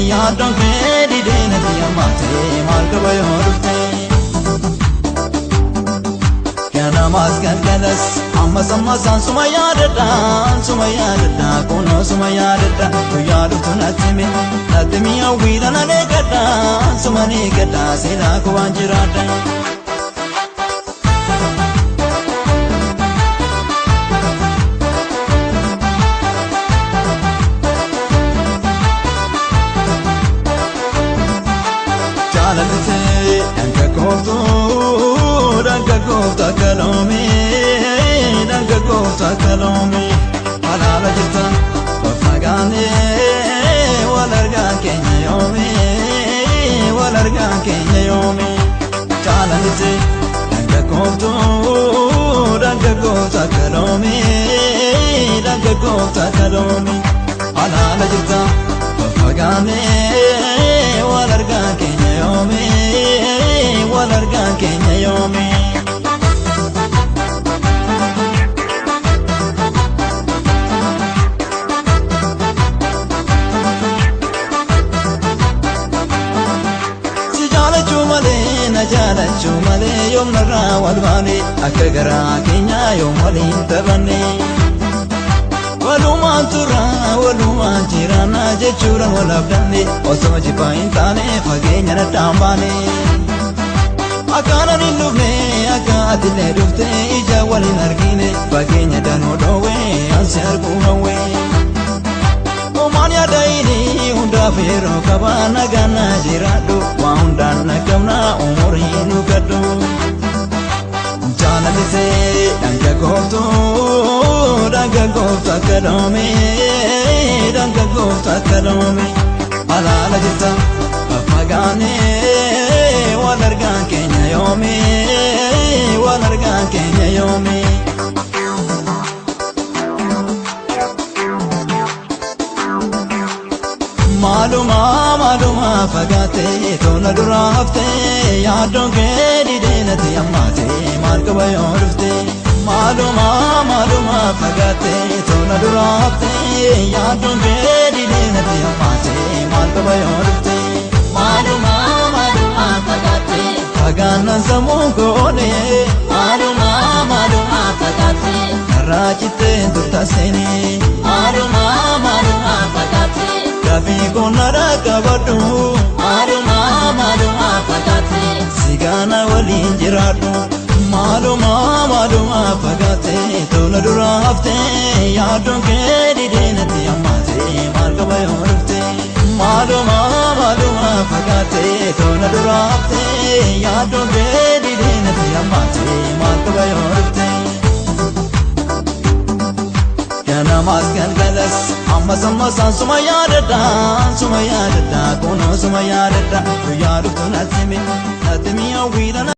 ya don't get it in the amate markaba yorufte kana maskan kalas amma samasan sumayadda kono sumayadda to yarutu natimi awira na negada sumani gada sina ko anjirata danka kofta kalomi halala jirta wafagane walarga kenya yomi chalalite danka kofta kalomi halala jirta wafagane walarga kenya yomi jala chumale yom nara walbani akagara kenya yom walin tabane waluma jirana jechuran walabdane osama jipain tane fagenya na tambane akana nilufne akadile dufte ija walin argine fagenya dano dowe ansar kuhawe omania daini unda fero kabana gana jirado wa unda nakamna umurinu kadu janalise danga gofta kalome alala jirta afagane walarga kenya yomi maluma fagate tona durafte yaadon gedi denati ammate markaba yorufte maluma fagate tona durafte yaadon gedi denati ammate markaba yorufte maluma fagate fagana zamugone maluma fagate rajite durtaseni maluma fagate Gabi konara kabadu maluma fagate sigana walin jiradu maluma fagate tona durafte yaadon gedi denati ammate markaba yorufte maluma fagate tona durafte yaadon gedi denati ammate markaba yorufte kana maskan galas amma samasan sumayadda kono sumayadda to yarutu natimi awira